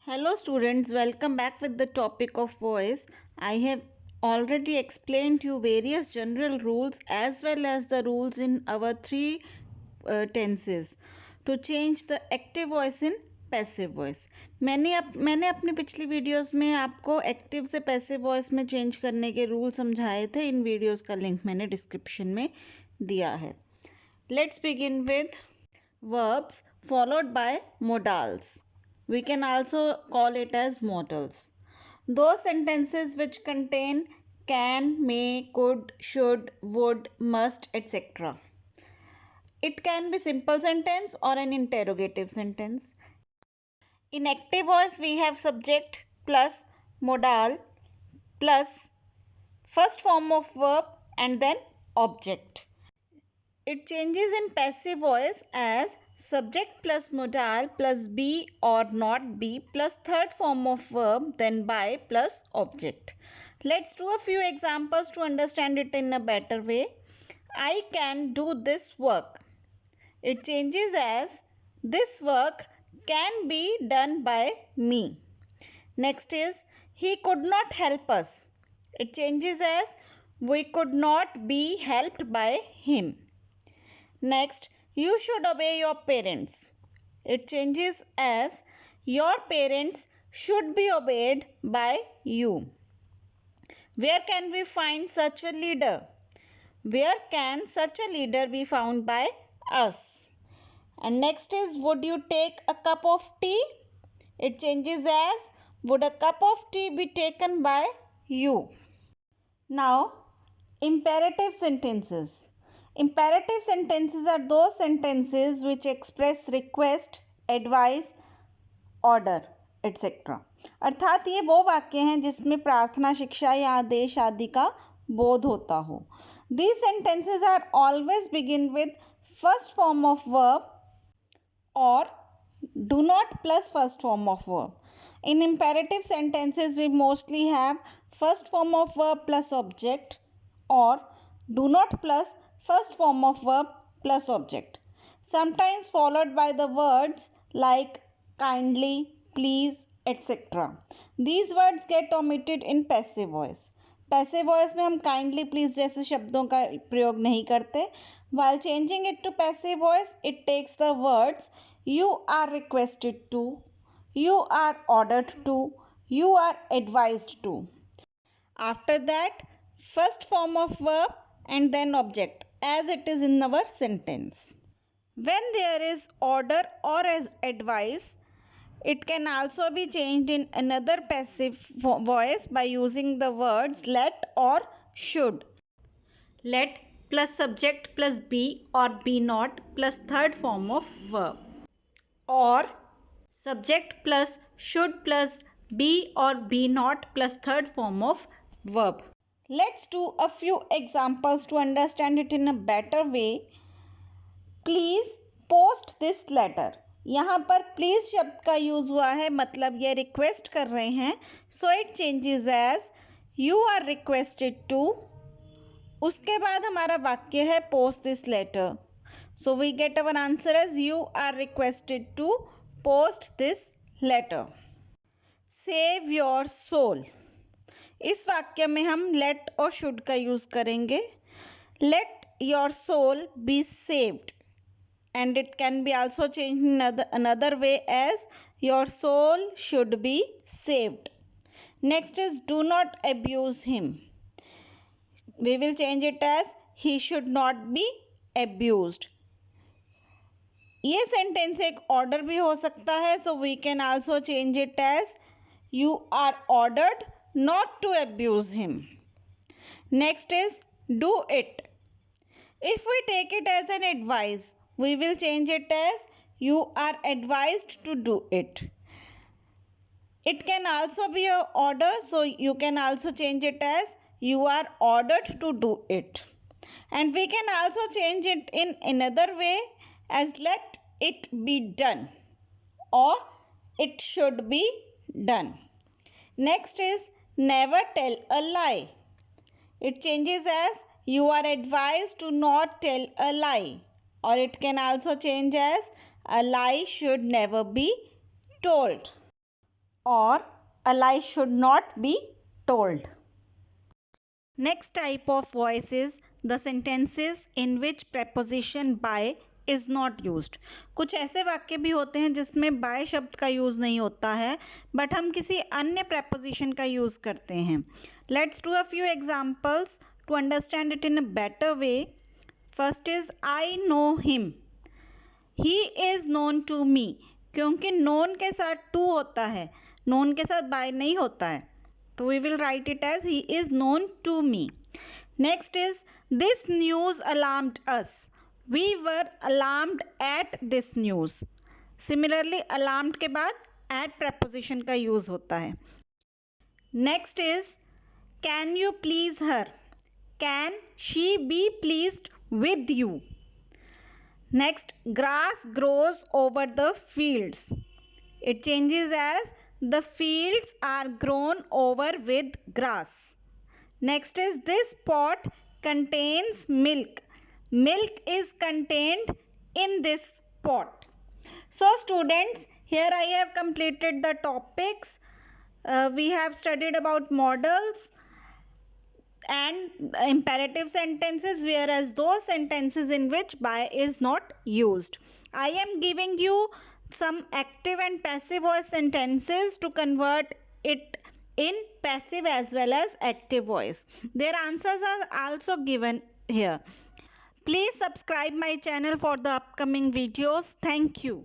Hello students, welcome back with the topic of voice. I have already explained to you various general rules as well as the rules in our three tenses to change the active voice in passive voice. मैंने अपनी पिछली videos में आपको active से passive voice में change करने के rule समझाए थे। इन वीडियोस का लिंक मैंने डिस्क्रिप्शन में दिया है। Let's begin with verbs followed by modals. We can also call it as modals. Those sentences which contain can, may, could, should, would, must, etc. It can be simple sentence or an interrogative sentence. In active voice we have subject plus modal plus first form of verb and then object. It changes in passive voice as subject plus modal plus be or not be plus third form of verb then by plus object. Let's do a few examples to understand it in a better way. I can do this work. It changes as this work can be done by me. Next is he could not help us. It changes as we could not be helped by him. Next, you should obey your parents. It changes as your parents should be obeyed by you. Where can we find such a leader? Where can such a leader be found by us? And next is would you take a cup of tea? It changes as would a cup of tea be taken by you? Now, imperative sentences. Imperative sentences are those sentences which express request, advice, order, etc. अर्थात ये वो वाक्य हैं जिसमें प्रार्थना, शिक्षा या आदेश आदि का बोध होता हो. These sentences are always begin with first form of verb or do not plus first form of verb. In imperative sentences we mostly have first form of verb plus object or do not plus first form of verb plus object, sometimes followed by the words like kindly, please, etc. These words get omitted in passive voice. Passive voice में हम kindly, please जैसे शब्दों का प्रयोग नहीं करते. While changing it to passive voice, it takes the words you are requested to, you are ordered to, you are advised to. After that, first form of verb and then object as it is in our sentence. When there is order or as advice, it can also be changed in another passive voice by using the words let or should. Let plus subject plus be or be not plus third form of verb. Or subject plus should plus be or be not plus third form of verb. Let's do a few examples to understand it in a better way. Please post this letter. यहाँ पर please शब्द का use हुआ है, मतलब ये request कर रहे हैं. So it changes as you are requested to. उसके बाद हमारा वाक्य है post this letter. So we get our answer as you are requested to post this letter. Save your soul. इस वाक्य में हम लेट और शुड का यूज करेंगे. Let your soul be saved and it can be also changed in another way as your soul should be saved. Next is do not abuse him. We will change it as he should not be abused. ये sentence एक order भी हो सकता है, so we can also change it as you are ordered not to abuse him. Next is do it. If we take it as an advice, we will change it as you are advised to do it. It can also be an order, so you can also change it as you are ordered to do it. And we can also change it in another way as let it be done or it should be done. Next is never tell a lie. It changes as you are advised to not tell a lie. Or it can also change as a lie should never be told. or a lie should not be told. Next type of voice is the sentences in which preposition by is not used. कुछ ऐसे वाक्य भी होते हैं जिसमें by शब्द का use नहीं होता है बट हम किसी अन्य preposition का यूज करते हैं. Let's do a few examples to understand it in a better way. First is I know him. He is known to me. क्योंकि known के साथ to होता है, known के साथ by नहीं होता है. So we will write it as he is known to me. Next is this news alarmed us. We were alarmed at this news. Similarly, alarmed के बाद at preposition का use होता है. Next is can you please her? Can she be pleased with you? Next, grass grows over the fields. It changes as the fields are grown over with grass. Next is this pot contains milk. Milk is contained in this pot. So students, here I have completed the topics. We have studied about modals and imperative sentences, whereas those sentences in which by is not used. I am giving you some active and passive voice sentences to convert it in passive as well as active voice. Their answers are also given here. Please subscribe my channel for the upcoming videos. Thank you.